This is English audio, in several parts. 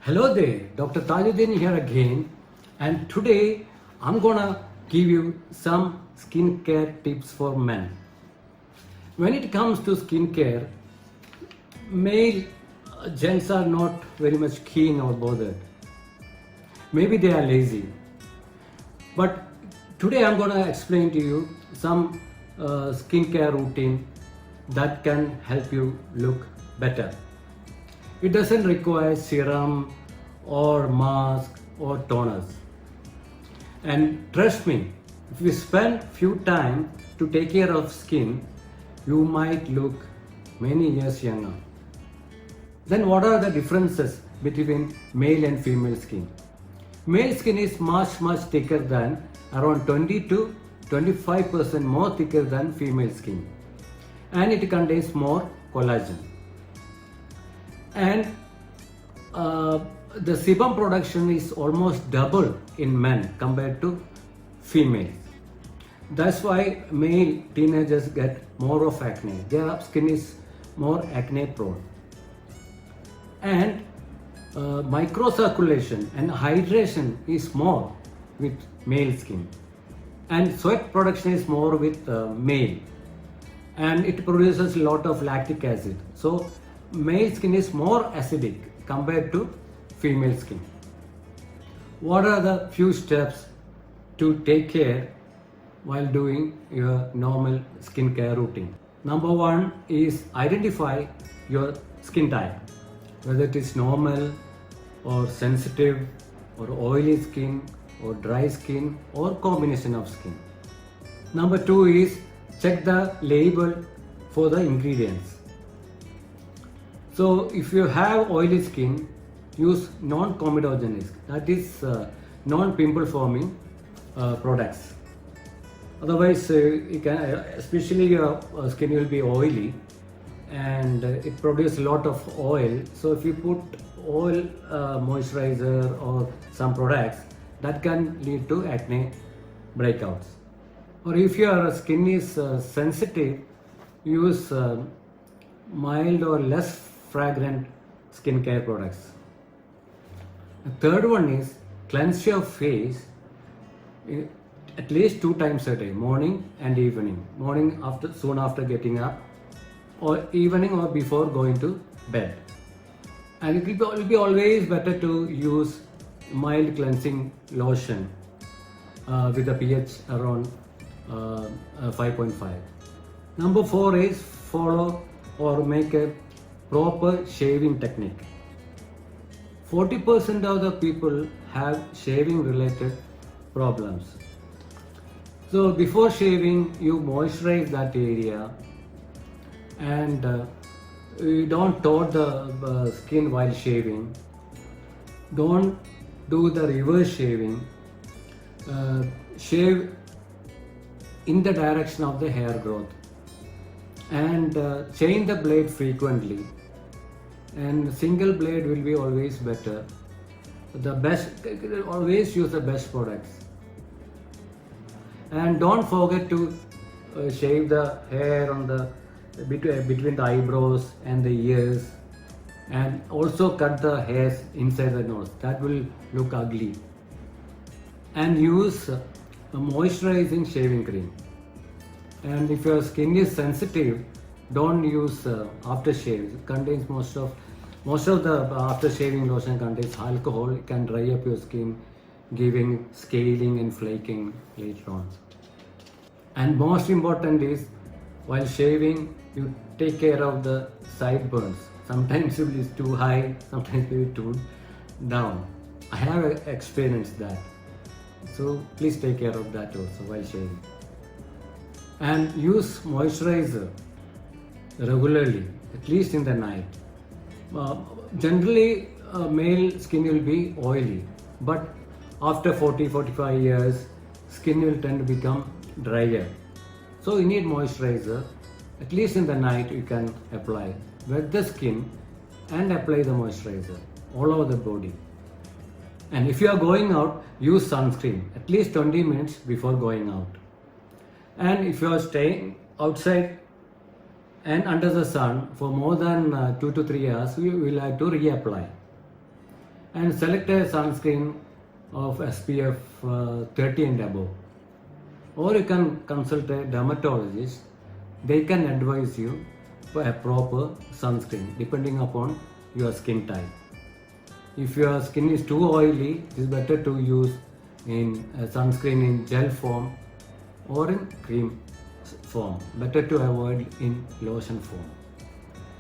Hello there, Dr. Tajuddin here again, and today I'm gonna give you some skincare tips for men. When it comes to skincare, male gents are not very much keen or bothered. Maybe they are lazy. But today I'm gonna explain to you some skincare routine that can help you look better. It doesn't require serum or mask or toners. And trust me, if you spend few time to take care of skin, you might look many years younger. Then what are the differences between male and female skin? Male skin is much thicker than around 20 to 25% more thicker than female skin, and it contains more collagen. And the sebum production is almost double in men compared to females. That's why male teenagers get more of acne. Their skin is more acne prone. And microcirculation and hydration is more with male skin. And sweat production is more with male. And it produces a lot of lactic acid. So male skin is more acidic compared to female skin. What are the few steps to take care while doing your normal skincare routine? Number one is identify your skin type, whether it is normal or sensitive or oily skin or dry skin or combination of skin. Number two is check the label for the ingredients. So if you have oily skin, use non-comedogenic, that is non-pimple forming products. Otherwise, you can, especially your skin will be oily and it produces a lot of oil. So if you put oil moisturizer or some products, that can lead to acne breakouts. Or if your skin is sensitive, use mild or less fragrant skincare products. The third one is cleanse your face at least 2 times a day, morning and evening. Morning soon after getting up, or evening or before going to bed. And it will be always better to use mild cleansing lotion with a pH around 5.5. Number 4 is follow or make a proper shaving technique. 40% of the people have shaving related problems. So before shaving, you moisturize that area and you don't tone the skin while shaving. Don't do the reverse shaving. Shave in the direction of the hair growth and change the blade frequently. And single blade will be always better. Always use the best products. And don't forget to shave the hair on the between the eyebrows and the ears, and also cut the hairs inside the nose. That will look ugly. And use a moisturizing shaving cream. And if your skin is sensitive, don't use aftershave. It contains most of the after shaving lotion contains alcohol. It can dry up your skin, giving scaling and flaking later on. And most important is, while shaving, you take care of the sideburns. Sometimes it is too high, sometimes it is too down. I have experienced that. So please take care of that also while shaving. And use moisturizer regularly, at least in the night. Generally, male skin will be oily, but after 40-45 years, skin will tend to become drier. So you need moisturizer. At least in the night you can apply. Wet the skin and apply the moisturizer all over the body. And if you are going out, use sunscreen at least 20 minutes before going out. And if you are staying outside and under the sun for more than 2 to 3 hours, we will have to reapply. and select a sunscreen of SPF 30 and above. Or you can consult a dermatologist. They can advise you for a proper sunscreen depending upon your skin type. If your skin is too oily, it is better to use in a sunscreen in gel form or in cream form. Better to avoid in lotion form.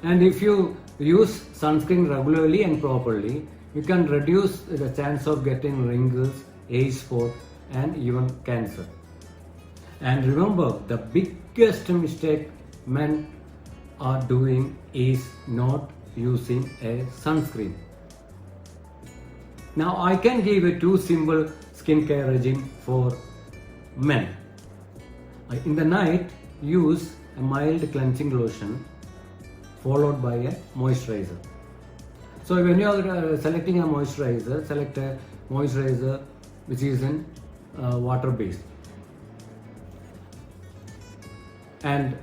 And if you use sunscreen regularly and properly, you can reduce the chance of getting wrinkles, age spot, and even cancer. And remember, the biggest mistake men are doing is not using a sunscreen. Now I can give a two simple skincare regime for men. In the night, use a mild cleansing lotion followed by a moisturizer. So when you are selecting a moisturizer, select a moisturizer which is in water based. And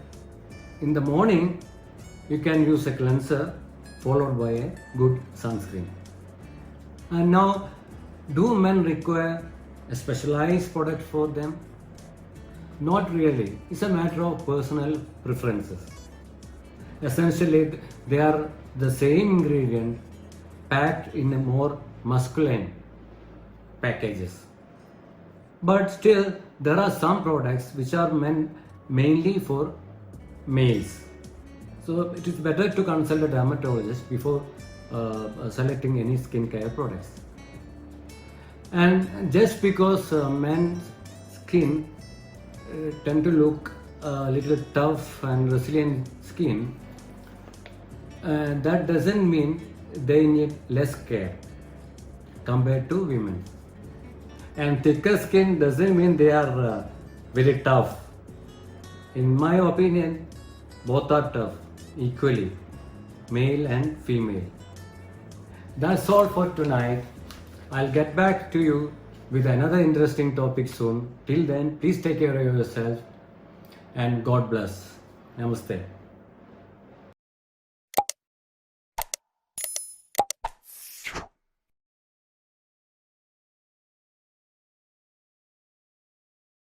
in the morning, you can use a cleanser followed by a good sunscreen. And now, do men require a specialized product for them? Not really. It's a matter of personal preferences. Essentially, they are the same ingredient packed in a more masculine packages. But still, there are some products which are meant mainly for males. So it is better to consult a dermatologist before selecting any skincare products. And just because men's skin tend to look a little tough and resilient skin, that doesn't mean they need less care compared to women. And thicker skin doesn't mean they are very tough. In my opinion, both are tough equally, male and female. That's all for tonight. I'll get back to you with another interesting topic soon. Till then, please take care of yourself and God bless. Namaste.